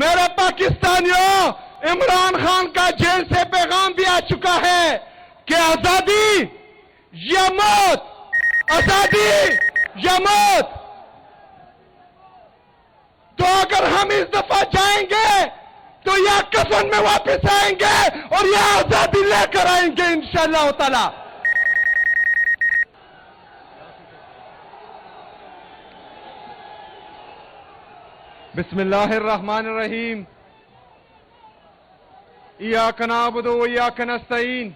میرے پاکستانیوں، عمران خان کا جیل سے پیغام بھی آ چکا ہے کہ آزادی یا موت، آزادی یا موت۔ تو اگر ہم اس دفعہ جائیں گے تو یا کفن میں واپس آئیں گے اور یا آزادی لے کر آئیں گے انشاءاللہ تعالی۔ بسم اللہ الرحمن الرحیم۔ ایاک نعبد و ایاک نستعین۔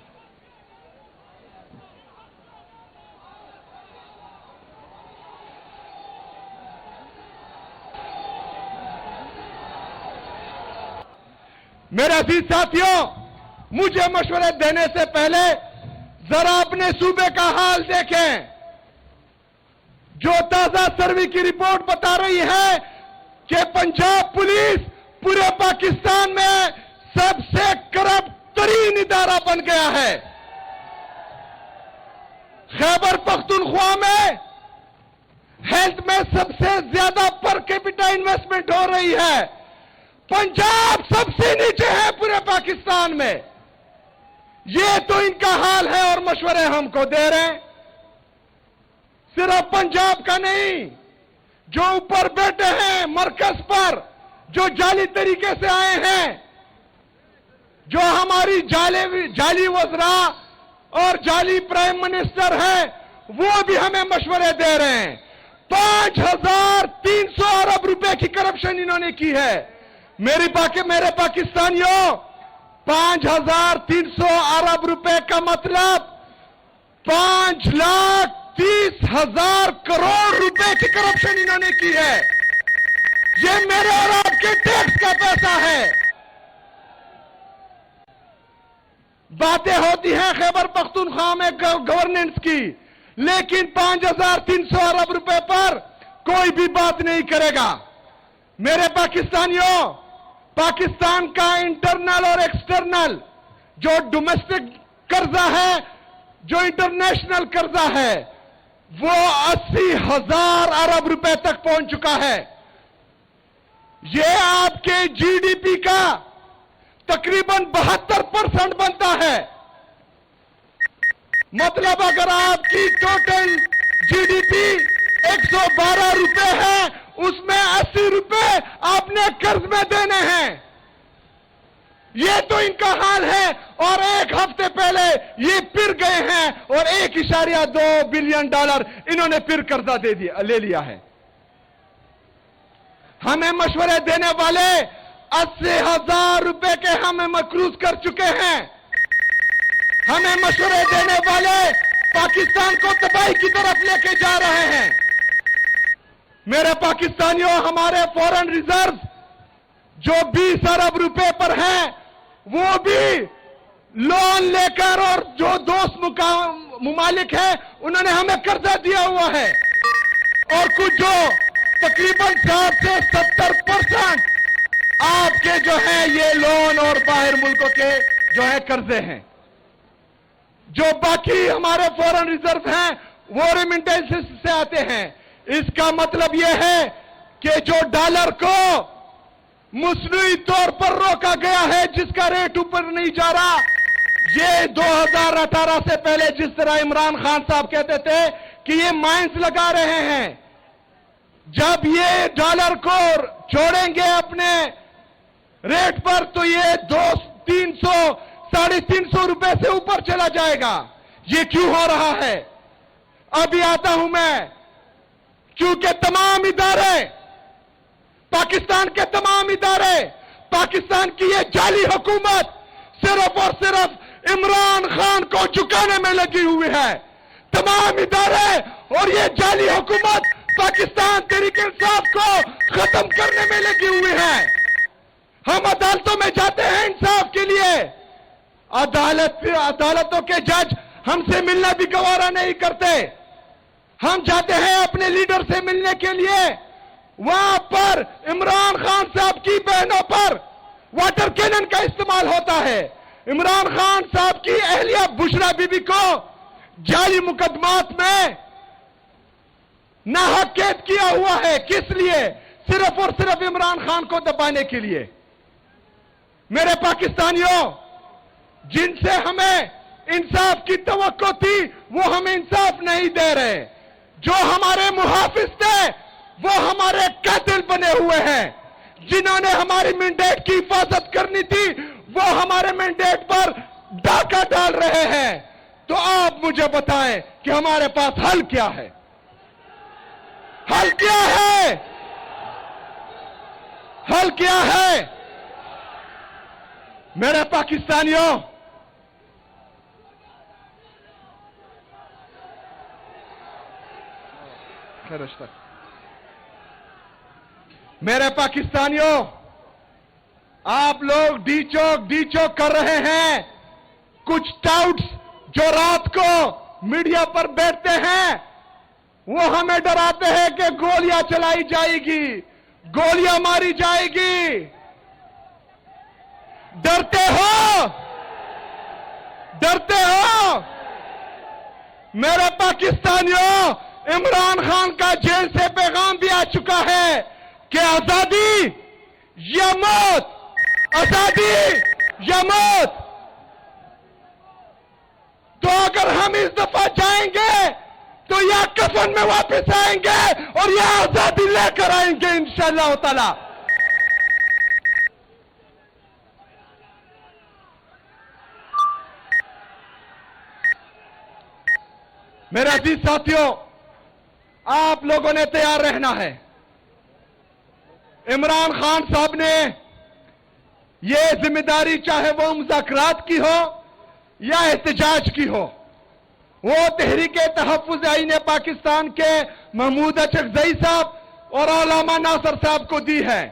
میرے عزیز ساتھیوں، مجھے مشورے دینے سے پہلے ذرا اپنے صوبے کا حال دیکھیں۔ جو تازہ سروے کی رپورٹ بتا رہی ہے کہ پنجاب پولیس پورے پاکستان میں سب سے کرپٹ ترین ادارہ بن گیا ہے۔ خیبر پختونخوا میں ہیلتھ میں سب سے زیادہ پر کیپٹا انویسٹمنٹ ہو رہی ہے۔ پنجاب سب سے نیچے ہے پورے پاکستان میں۔ یہ تو ان کا حال ہے اور مشورے ہم کو دے رہے ہیں۔ صرف پنجاب کا نہیں، جو اوپر بیٹھے ہیں مرکز پر، جو جعلی طریقے سے آئے ہیں، جو ہماری جعلی وزراء اور جعلی پرائم منسٹر ہیں، وہ بھی ہمیں مشورے دے رہے ہیں۔ 5300 ارب روپے کی کرپشن انہوں نے کی ہے۔ میرے پاکستانیوں، 5300 ارب روپے کا مطلب 5,30,000 کروڑ روپے کی کرپشن انہوں نے کی ہے۔ یہ میرے اور آپ کے ٹیکس کا پیسہ ہے۔ باتیں ہوتی ہیں خیبر پختونخوا میں گورننس کی، لیکن 5300 ارب روپے پر کوئی بھی بات نہیں کرے گا۔ میرے پاکستانیوں، پاکستان کا انٹرنل اور ایکسٹرنل جو ڈومیسٹک قرضہ ہے، جو انٹرنیشنل قرضہ ہے، وہ 80,000 ارب روپے تک پہنچ چکا ہے۔ یہ آپ کے جی ڈی پی کا تقریباً 72% بنتا ہے۔ مطلب اگر آپ کی ٹوٹل جی ڈی پی 112 روپے ہے، اس میں 80 روپے آپ نے قرض میں دینے ہیں۔ یہ تو ان کا حال ہے، اور ایک ہفتے پہلے یہ پھر گئے ہیں اور 1.2 بلین ڈالر انہوں نے پھر قرضہ لے لیا ہے۔ ہمیں مشورے دینے والے 80,000 روپے کے ہمیں مقروض کر چکے ہیں۔ ہمیں مشورے دینے والے پاکستان کو تباہی کی طرف لے کے جا رہے ہیں۔ میرے پاکستانیوں، ہمارے فورن ریزرو جو 20 ارب روپے پر ہیں، وہ بھی لون لے کر، اور جو دوست ممالک ہیں انہوں نے ہمیں قرضہ دیا ہوا ہے، اور کچھ جو تقریباً 60 سے 70% آپ کے جو ہیں یہ لون اور باہر ملکوں کے جو ہے قرضے ہیں۔ جو باقی ہمارے فورن ریزرو ہیں وہ ریمٹنسز سے آتے ہیں۔ اس کا مطلب یہ ہے کہ جو ڈالر کو مصنوعی طور پر روکا گیا ہے، جس کا ریٹ اوپر نہیں جا رہا، یہ 2018 سے پہلے جس طرح عمران خان صاحب کہتے تھے کہ یہ مائنز لگا رہے ہیں، جب یہ ڈالر کو چھوڑیں گے اپنے ریٹ پر تو یہ 300 350 روپے سے اوپر چلا جائے گا۔ یہ کیوں ہو رہا ہے؟ ابھی آتا ہوں میں، کیونکہ تمام ادارے، پاکستان کے تمام ادارے، پاکستان کی یہ جعلی حکومت صرف اور صرف عمران خان کو چکانے میں لگی ہوئی ہے۔ تمام ادارے اور یہ جعلی حکومت پاکستان تحریک انصاف کو ختم کرنے میں لگی ہوئی ہے۔ ہم عدالتوں میں جاتے ہیں انصاف کے لیے، عدالتوں کے جج ہم سے ملنا بھی گوارا نہیں کرتے۔ ہم جاتے ہیں اپنے لیڈر سے ملنے کے لیے، وہاں پر عمران خان صاحب کی بہنوں پر واٹر کینن کا استعمال ہوتا ہے۔ عمران خان صاحب کی اہلیہ بشرا بی بی کو جعلی مقدمات میں ناحق قید کیا ہوا ہے۔ کس لیے؟ صرف اور صرف عمران خان کو دبانے کے لیے. میرے پاکستانیوں، جن سے ہمیں انصاف کی توقع تھی وہ ہمیں انصاف نہیں دے رہے. جو ہمارے محافظ تھے وہ ہمارے قاتل بنے ہوئے ہیں. جنہوں نے ہماری مینڈیٹ کی حفاظت کرنی تھی وہ ہمارے مینڈیٹ پر ڈاکہ ڈال رہے ہیں. تو آپ مجھے بتائیں کہ ہمارے پاس حل کیا ہے؟ حل کیا ہے؟ حل کیا ہے؟ میرے پاکستانیوں، میرے پاکستانیوں، آپ لوگ ڈی چوک کر رہے ہیں. کچھ ٹاؤٹس جو رات کو میڈیا پر بیٹھتے ہیں وہ ہمیں ڈراتے ہیں کہ گولیاں چلائی جائے گی، گولیاں ماری جائے گی. ڈرتے ہو؟ ڈرتے ہو؟ میرے پاکستانیوں، عمران خان کا جیل سے پیغام بھی آ چکا ہے کہ آزادی یا موت، آزادی یا موت. تو اگر ہم اس دفعہ جائیں گے تو یا کفن میں واپس آئیں گے اور یا آزادی لے کر آئیں گے انشاءاللہ تعالی. میرے عزیز ساتھیوں، آپ لوگوں نے تیار رہنا ہے. عمران خان صاحب نے یہ ذمہ داری چاہے وہ مذاکرات کی ہو یا احتجاج کی ہو، وہ تحریک تحفظ آئین پاکستان کے محمود اچکزئی صاحب اور علامہ ناصر صاحب کو دی ہے.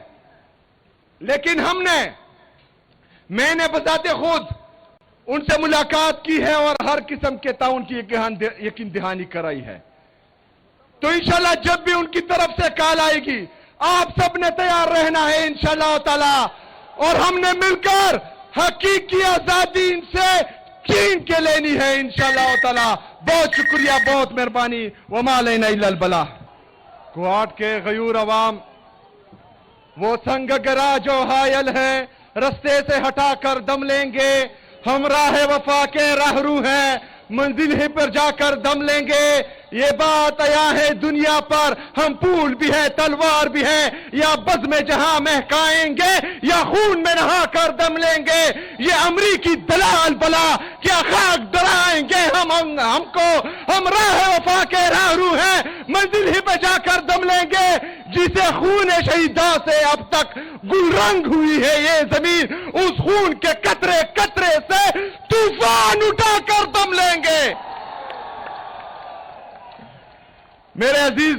لیکن میں نے بذات خود ان سے ملاقات کی ہے اور ہر قسم کے تعاون کی یقین دہانی کرائی ہے. تو انشاءاللہ جب بھی ان کی طرف سے کال آئے گی آپ سب نے تیار رہنا ہے انشاءاللہ تعالی، اور ہم نے مل کر حقیقی آزادی ان سے چھین کے لینی ہے انشاءاللہ تعالی. بہت شکریہ، بہت مہربانی. وما علینا الا البلاغ. کوارٹ کے غیور عوام، وہ سنگ گرا جو حائل ہے رستے سے ہٹا کر دم لیں گے. ہم راہ وفا کے راہرو ہیں، منزل ہی پر جا کر دم لیں گے. یہ بات آیا ہے دنیا پر، ہم پھول بھی ہیں تلوار بھی ہیں، یا بز میں جہاں مہکائیں گے یا خون میں نہا کر دم لیں گے. یہ امریکی دلال بلا کیا خاک ڈرائیں گے ہم کو. ہم راہ وفا کے راہرو ہیں، منزل ہی پہ جا کر دم لیں گے. جسے خون شہیداں سے اب تک گل رنگ ہوئی ہے یہ زمین، اس خون کے قطرے قطرے سے طوفان اٹھا کر دم لیں گے. میرے عزیز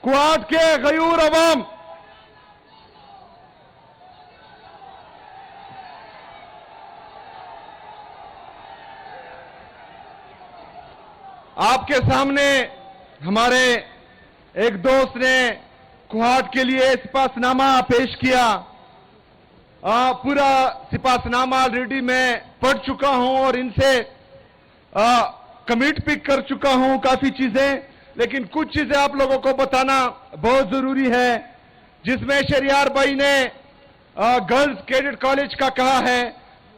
کوارٹ کے غیور عوام، آپ کے سامنے ہمارے ایک دوست نے کوارٹ کے لیے سپاسنامہ پیش کیا. پورا سپاسنامہ آلریڈی میں پڑھ چکا ہوں اور ان سے کمٹ پک کر چکا ہوں کافی چیزیں، لیکن کچھ چیزیں آپ لوگوں کو بتانا بہت ضروری ہے. جس میں شہریار بھائی نے گرلز کیڈٹ کالج کا کہا ہے،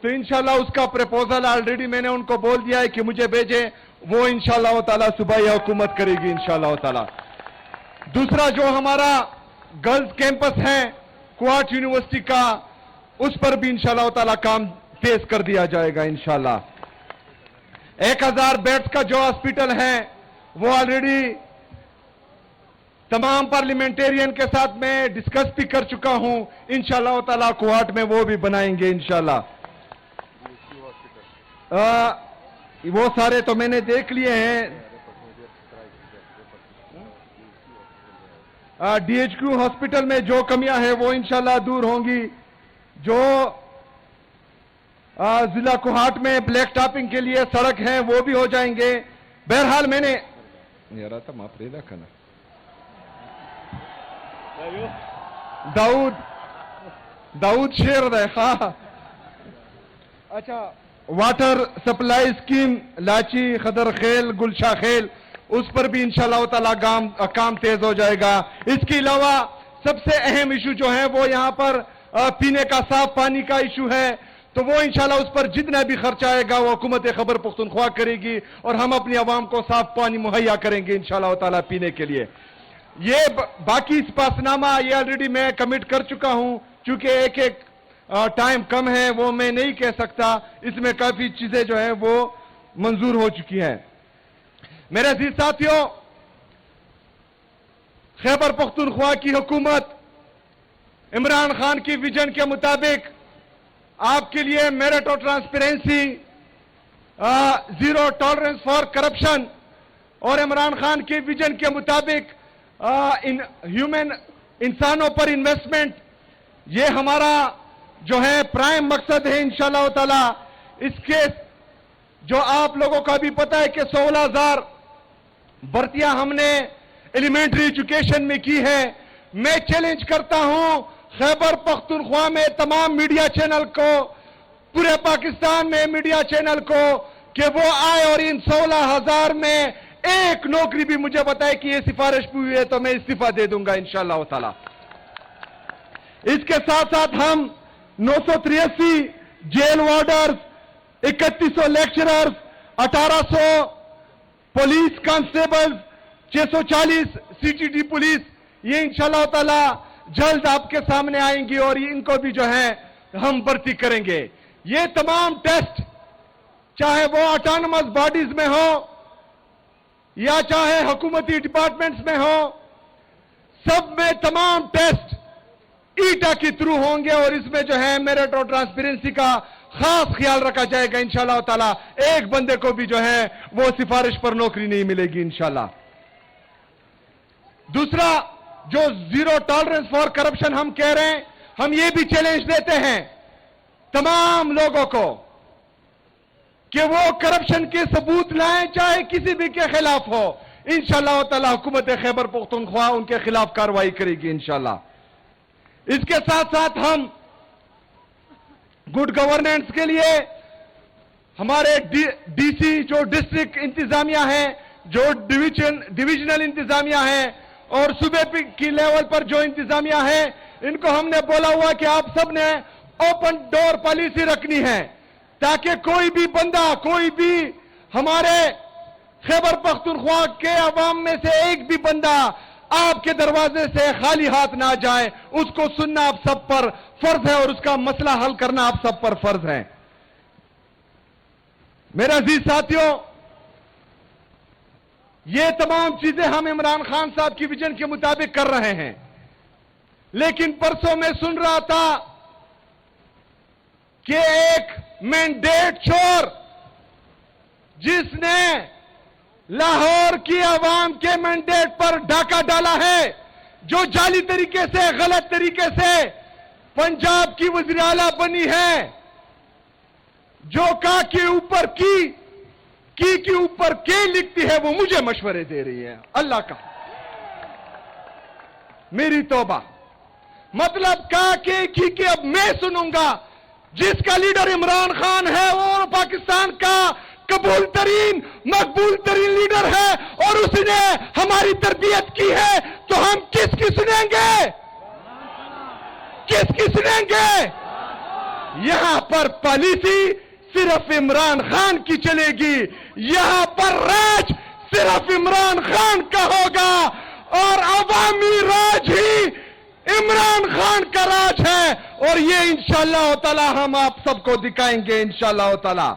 تو انشاءاللہ اس کا پریپوزل آلریڈی میں نے ان کو بول دیا ہے کہ مجھے بھیجیں. وہ انشاءاللہ تعالی صبح یہ حکومت کرے گی انشاءاللہ تعالی. دوسرا جو ہمارا گرلز کیمپس ہے کوارٹ یونیورسٹی کا، اس پر بھی انشاءاللہ تعالی کام تیز کر دیا جائے گا انشاءاللہ. 1000 بیڈز کا جو ہاسپٹل ہے وہ آلریڈی تمام پارلیمنٹیرین کے ساتھ میں ڈسکس بھی کر چکا ہوں. انشاءاللہ تعالی کوارٹ میں وہ بھی بنائیں گے انشاءاللہ. وہ سارے تو میں نے دیکھ لیے ہیں. ڈی ایچ کیو ہاسپٹل میں جو کمیاں ہیں وہ انشاءاللہ دور ہوں گی. جو ضلع کوہاٹ میں بلیک ٹاپنگ کے لیے سڑک ہیں وہ بھی ہو جائیں گے. بہرحال میں نے داؤد شیر دے خواہ. اچھا، water supply scheme Lachi, Khadar Khel, Gulsha Khel, اس پر بھی انشاءاللہ تعالی کام تیز ہو جائے گا. اس کے علاوہ سب سے اہم ایشو جو ہے وہ یہاں پر پینے کا صاف پانی کا ایشو ہے. تو وہ انشاءاللہ اس پر جتنا بھی خرچ آئے گا وہ حکومت خیبر پختونخوا کرے گی اور ہم اپنی عوام کو صاف پانی مہیا کریں گے انشاءاللہ تعالی پینے کے لیے. یہ باقی پاس نامہ یہ آلریڈی میں کمٹ کر چکا ہوں. چونکہ ایک ٹائم کم ہے وہ میں نہیں کہہ سکتا. اس میں کافی چیزیں جو ہیں وہ منظور ہو چکی ہیں. میرے عزیز ساتھیوں، خیبر پختونخوا کی حکومت عمران خان کی ویژن کے مطابق آپ کے لیے میرٹ اور transparency, zero tolerance for corruption اور عمران خان کے ویژن کے مطابق انسانوں پر انویسٹمنٹ، یہ ہمارا جو ہے پرائم مقصد ہے انشاءاللہ تعالی. اس کے جو آپ لوگوں کا بھی پتا ہے کہ 16,000 بھرتیاں ہم نے ایلیمنٹری ایجوکیشن میں کی ہے. میں چیلنج کرتا ہوں خیبر پختونخوا میں تمام میڈیا چینل کو، پورے پاکستان میں میڈیا چینل کو، کہ وہ آئے اور ان 16,000 میں ایک نوکری بھی مجھے بتائے کہ یہ سفارش ہوئی ہے تو میں استعفیٰ دے دوں گا انشاءاللہ تعالی. اس کے ساتھ ساتھ ہم 983 jail warders, 3100 lecturers, 1800 police constables, 640 CTD police, یہ انشاءاللہ تعالی جلد آپ کے سامنے آئیں گی اور ان کو بھی جو ہے ہم بھرتی کریں گے. یہ تمام ٹیسٹ چاہے وہ آٹونومس باڈیز میں ہو یا چاہے حکومتی ڈپارٹمنٹس میں ہو، سب میں تمام ٹیسٹ ایٹا کے تھرو ہوں گے اور اس میں جو ہے میرٹ اور ٹرانسپیرنسی کا خاص خیال رکھا جائے گا انشاءاللہ تعالی. ایک بندے کو بھی جو ہے وہ سفارش پر نوکری نہیں ملے گی انشاءاللہ. دوسرا جو زیرو ٹالرنس فار کرپشن ہم کہہ رہے ہیں، ہم یہ بھی چیلنج دیتے ہیں تمام لوگوں کو کہ وہ کرپشن کے ثبوت لائیں، چاہے کسی بھی کے خلاف ہو. انشاءاللہ تعالی حکومت خیبر پختونخوا ان کے خلاف کارروائی کرے گی انشاءاللہ. اس کے ساتھ ساتھ ہم گڈ گورننس کے لیے ہمارے ڈی سی جو ڈسٹرکٹ انتظامیہ ہیں، جو ڈویژنل انتظامیہ ہیں اور صوبے کی لیول پر جو انتظامیہ ہیں، ان کو ہم نے بولا ہوا کہ آپ سب نے اوپن ڈور پالیسی رکھنی ہے تاکہ کوئی بھی بندہ، کوئی بھی ہمارے خیبر پختونخوا کے عوام میں سے ایک بھی بندہ آپ کے دروازے سے خالی ہاتھ نہ جائے. اس کو سننا آپ سب پر فرض ہے اور اس کا مسئلہ حل کرنا آپ سب پر فرض ہے. میرے عزیز ساتھیوں، یہ تمام چیزیں ہم عمران خان صاحب کی ویژن کے مطابق کر رہے ہیں. لیکن پرسوں میں سن رہا تھا کہ ایک مینڈیٹ چور جس نے لاہور کی عوام کے مینڈیٹ پر ڈاکہ ڈالا ہے، جو جعلی طریقے سے، غلط طریقے سے پنجاب کی وزیر اعلیٰ بنی ہے، جو کا کے اوپر کی کے اوپر کے لکھتی ہے، وہ مجھے مشورے دے رہی ہے. اللہ کا میری توبہ، مطلب کا کے اب میں سنوں گا. جس کا لیڈر عمران خان ہے وہ پاکستان کا قبول ترین، مقبول ترین لیڈر ہے اور اس نے ہماری تربیت کی ہے، تو ہم کس کی سنیں گے؟ کس کی سنیں گے؟ یہاں پر پالیسی صرف عمران خان کی چلے گی، یہاں پر راج صرف عمران خان کا ہوگا اور عوامی راج ہی عمران خان کا راج ہے. اور یہ انشاءاللہ تعالی ہم آپ سب کو دکھائیں گے انشاءاللہ تعالی.